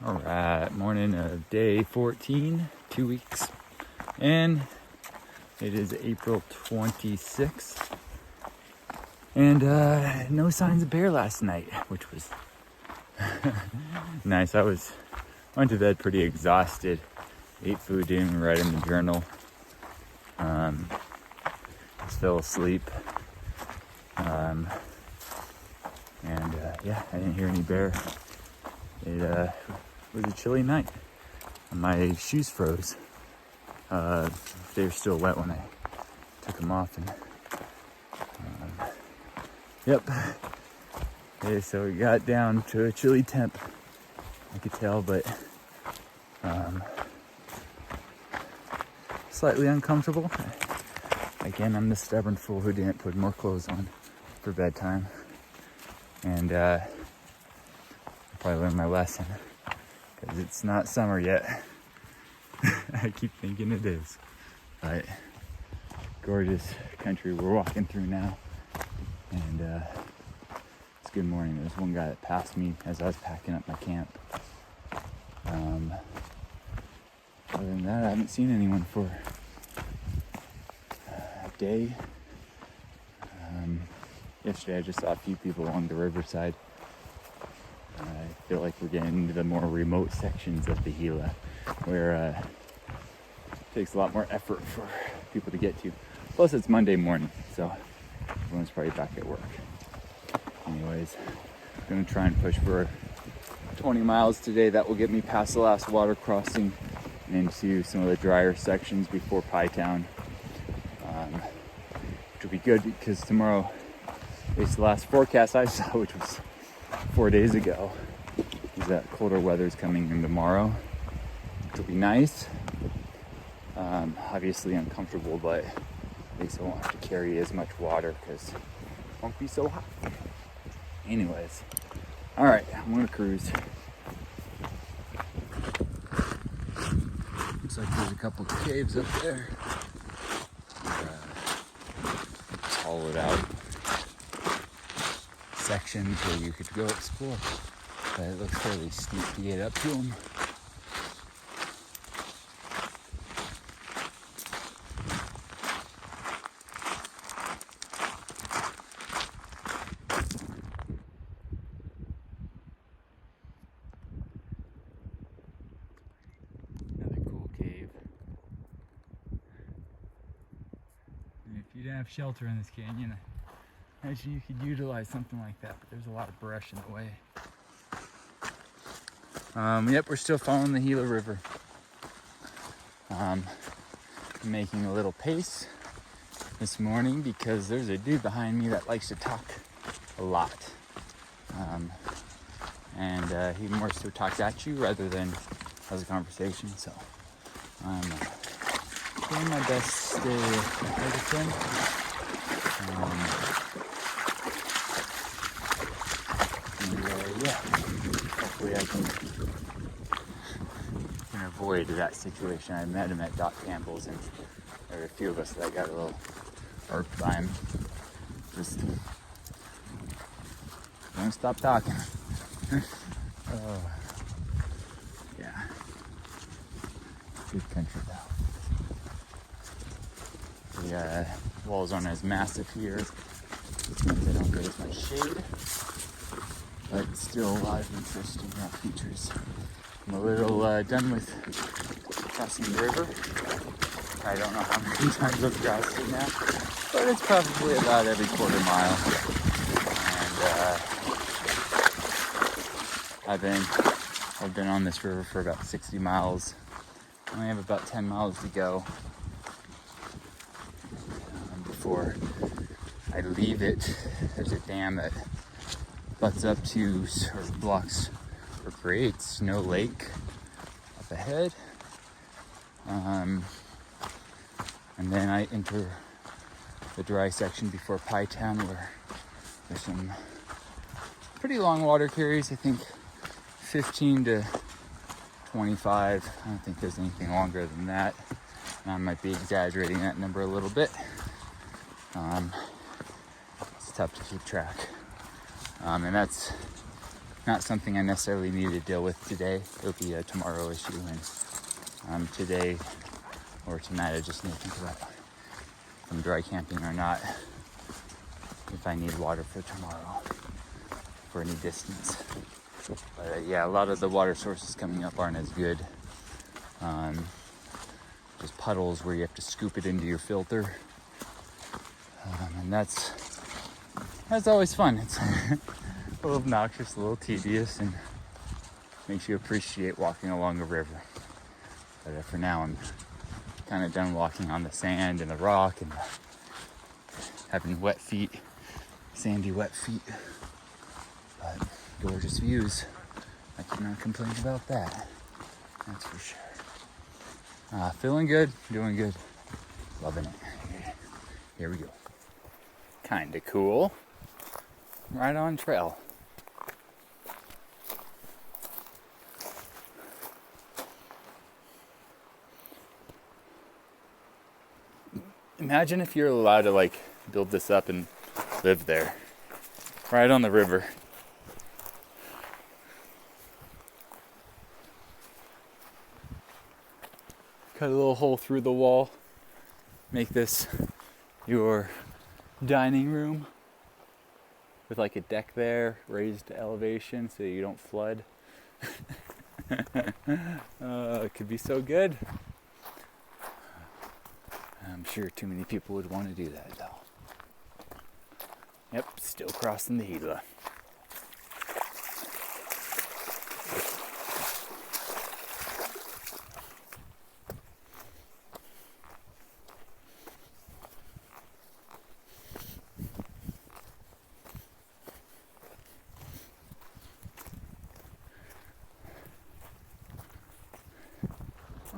All right, morning of day 14, 2 weeks, and it is April 26th, and no signs of bear last night, which was nice. Went to bed pretty exhausted, ate food, didn't even write in the journal, just fell asleep, and yeah, I didn't hear any bear. It was a chilly night. My shoes froze. They were still wet when I took them off. And yep. Okay, so we got down to a chilly temp. I could tell, but slightly uncomfortable. Again, I'm the stubborn fool who didn't put more clothes on for bedtime. And I probably learned my lesson. Because it's not summer yet. I keep thinking it is. But gorgeous country we're walking through now. And it's good morning. There's one guy that passed me as I was packing up my camp. Other than that, I haven't seen anyone for a day. Yesterday I just saw a few people along the riverside. I feel like we're getting into the more remote sections of the Gila where it takes a lot more effort for people to get to. Plus it's Monday morning, so everyone's probably back at work. Anyways, I'm gonna try and push for 20 miles today. That will get me past the last water crossing and into some of the drier sections before Pie Town. Which will be good because tomorrow is the last forecast I saw, which was 4 days ago, is that colder weather is coming in tomorrow. It'll be nice. Obviously uncomfortable, but at least I won't have to carry as much water because it won't be so hot. Anyways, all right, I'm gonna cruise. Looks like there's a couple of caves up there. Hollowed out sections where you could go explore, but it looks fairly steep to get up to them. Another cool cave. And if you didn't have shelter in this canyon, I imagine you could utilize something like that, but there's a lot of brush in the way. Yep, we're still following the Gila River. Making a little pace this morning because there's a dude behind me that likes to talk a lot. And he more so talks at you rather than has a conversation, so I'm doing my best to stay ahead of him. Yeah, hopefully I can avoid that situation. I met him at Doc Campbell's, and there were a few of us that got a little irked by him. Just don't stop talking. Yeah, good country though. The walls aren't as massive here, which means I don't get as much shade. But still a lot of interesting rock features. I'm a little done with crossing the river. I don't know how many times I've crossed it now, but it's probably about every quarter mile. And I've been on this river for about 60 miles. I only have about 10 miles to go before I leave it. There's a dam that butts up to or blocks or creates Snow Lake up ahead. And then I enter the dry section before Pie Town where there's some pretty long water carries, I think 15 to 25. I don't think there's anything longer than that. And I might be exaggerating that number a little bit. It's tough to keep track. And that's not something I necessarily need to deal with today. It'll be a tomorrow issue, and today or tonight I just need to think about if I'm dry camping or not, if I need water for tomorrow for any distance. But yeah, a lot of the water sources coming up aren't as good. Just puddles where you have to scoop it into your filter, and that's always fun. It's a little obnoxious, a little tedious, and makes you appreciate walking along a river. But for now, I'm kind of done walking on the sand and the rock and having wet feet, sandy wet feet. But gorgeous views. I cannot complain about that. That's for sure. Feeling good, doing good, loving it. Here we go. Kinda cool. Right on trail. Imagine if you're allowed to like build this up and live there, right on the river. Cut a little hole through the wall, make this your dining room with like a deck there, raised elevation so you don't flood. It could be so good. I'm sure too many people would want to do that though. Yep, still crossing the Gila.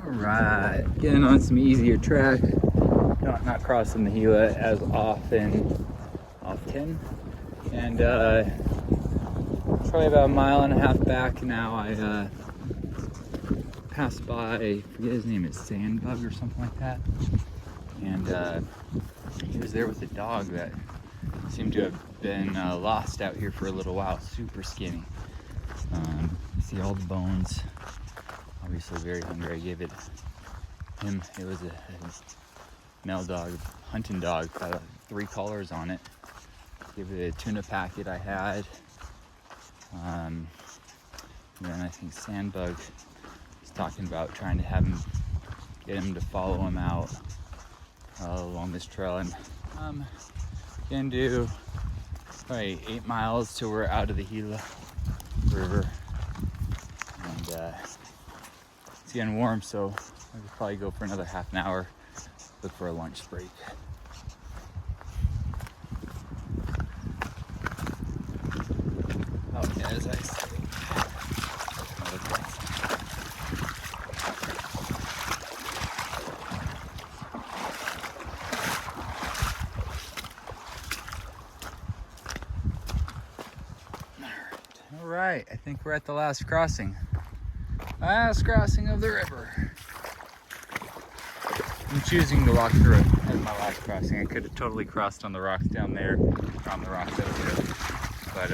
Alright, getting on some easier track. Not crossing the Gila as often. And probably about a mile and a half back now, I passed by, I forget his name, it's Sandbug or something like that. And he was there with a dog that seemed to have been lost out here for a little while, super skinny. You see all the bones. Obviously very hungry. I gave it was a male dog, hunting dog, got 3 collars on it. Gave it a tuna packet I had. And then I think Sandbug was talking about trying to get him to follow him out along this trail. And gonna do probably 8 miles till we're out of the Gila River. And it's getting warm, so I could probably go for another half an hour, look for a lunch break. Oh, yeah, as I say, another place. All right, I think we're at the last crossing. Last crossing of the river. I'm choosing to walk through it as my last crossing. I could have totally crossed on the rocks down there, or on the rocks over there, but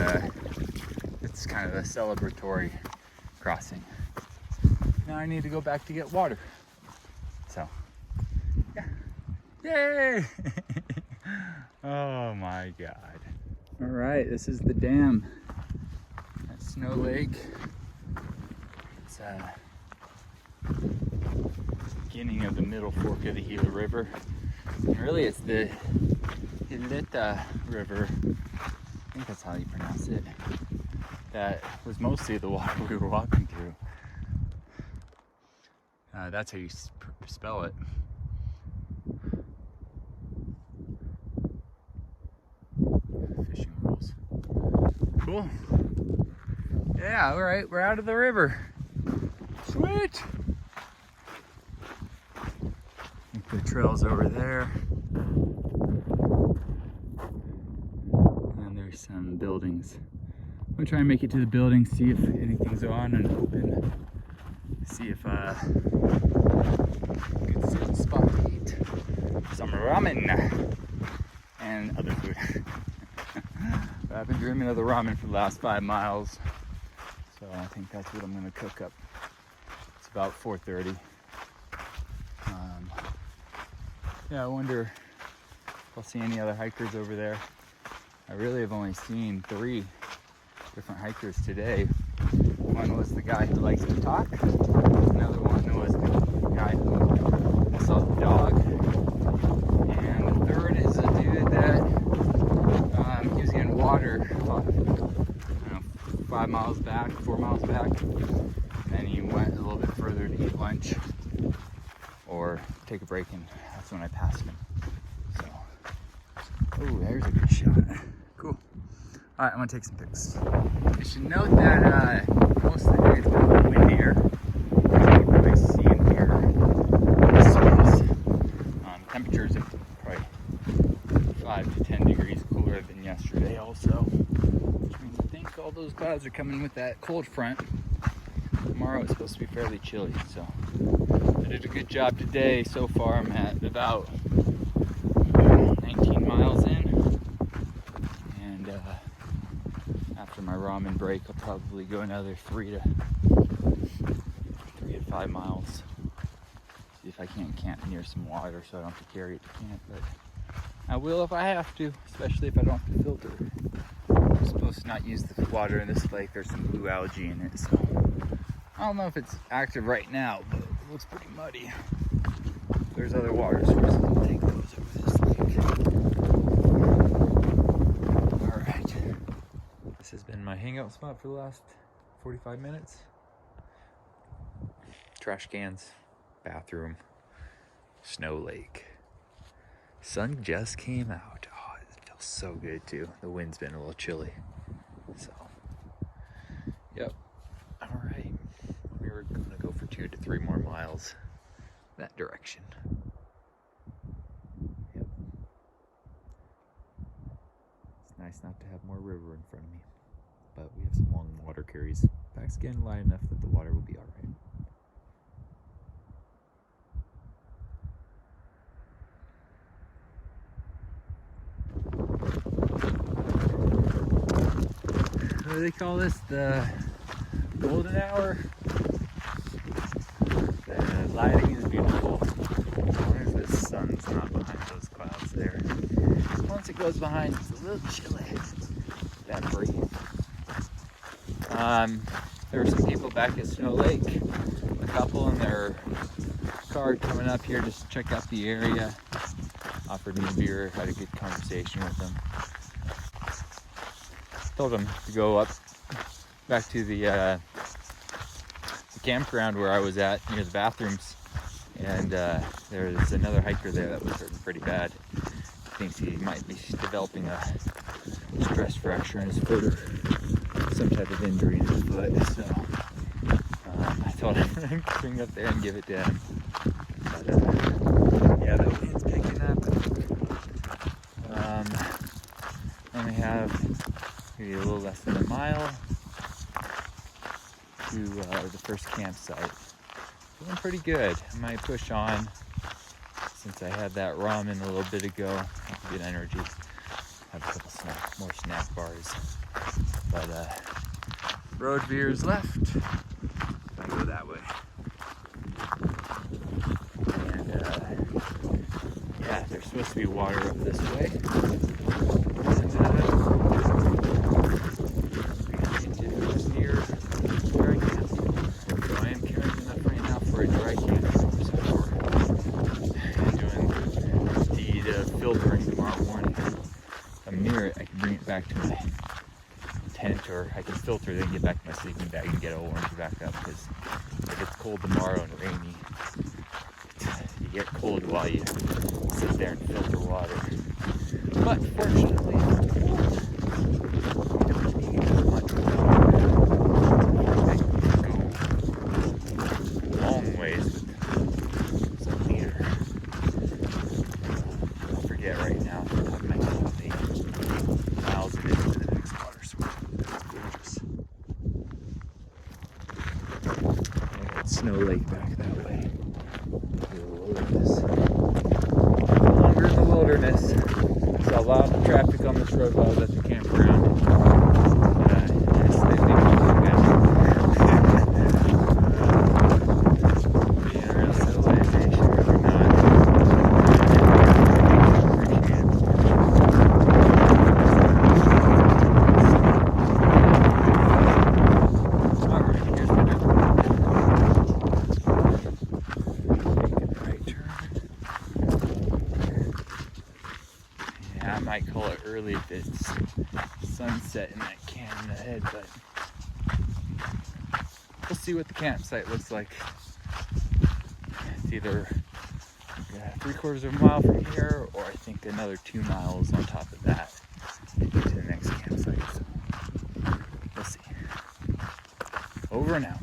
it's kind of a celebratory crossing. Now I need to go back to get water. So, yeah. Yay! Oh my God. All right, this is the dam at Snow Lake. It's beginning of the middle fork of the Gila River. And really it's the Gila River, I think that's how you pronounce it, that was mostly the water we were walking through. That's how you spell it. Fishing rules. Cool. Yeah, all right, we're out of the river. Sweet. I think the trail's over there. And there's some buildings. I'm gonna try and make it to the building, see if anything's on and open. See if I can sit spot to eat some ramen and other food. I've been dreaming of the ramen for the last 5 miles. So I think that's what I'm gonna cook up. It's about 4:30. Yeah, I wonder if I'll see any other hikers over there. I really have only seen 3 different hikers today. One was the guy who likes to talk. Another one was the guy who saw the dog. And the third is a dude that he was getting water, I don't know, 5 miles back, 4 miles back. And he went a little bit further to eat lunch or take a break, and that's when I passed him. So, oh, there's a good shot. Cool. All right, I'm gonna take some pics. I should note that most of the day it's been windier. It's really nice to see and hear this space. Temperatures are probably 5 to 10 degrees cooler than yesterday also, which means I think all those clouds are coming with that cold front. Tomorrow it's supposed to be fairly chilly, so I did a good job today. So far I'm at about 19 miles in, and after my ramen break I'll probably go another 3 to 5 miles. See if I can't camp near some water so I don't have to carry it to camp, but I will if I have to, especially if I don't have to filter. I'm supposed to not use the water in this lake. There's some blue algae in it, so I don't know if it's active right now, but it looks pretty muddy. There's other water sources. I'll take those over this lake. All right. This has been my hangout spot for the last 45 minutes. Trash cans, bathroom, snow lake. Sun just came out. Oh, it feels so good too. The wind's been a little chilly. So, yep. All right. We're gonna go for 2 to 3 more miles that direction. Yep. It's nice not to have more river in front of me, but we have some long water carries. Back's getting light enough that the water will be all right. What do they call this? The golden hour? The lighting is beautiful. As long as the sun's not behind those clouds there. Once it goes behind, it's a little chilly. That breeze. There were some people back at Snow Lake. A couple in their car coming up here just to check out the area. Offered me a beer, had a good conversation with them. Told them to go up back to the campground where I was at near the bathrooms, and there's another hiker there that was hurting pretty bad. He thinks he might be developing a stress fracture in his foot or some type of injury in his foot, so I told him to bring up there and give it to him. But yeah, the wind's picking up. Only have maybe a little less than a mile to the first campsite. Feeling pretty good. I might push on since I had that ramen a little bit ago. Have good energy. Have a couple more snack bars. But road veers left. I go that way. And yeah, there's supposed to be water up this way. Back to my tent, or I can filter then get back to my sleeping bag and get it all warmed back up, because if it's cold tomorrow and rainy, you get cold while you sit there and filter water. But fortunately, I don't need as much water. I can go a long ways with some meter. I forget right now off the top of my head how many miles it is to the next water source. That's gorgeous. I got Snow Lake back that way. No longer in the wilderness. Saw a lot of traffic on this road while I was at the campground. It's slightly more early if it's sunset in that canyon ahead, but we'll see what the campsite looks like. It's either 3/4 of a mile from here, or I think another 2 miles on top of that to get to the next campsite. So we'll see. Over and out.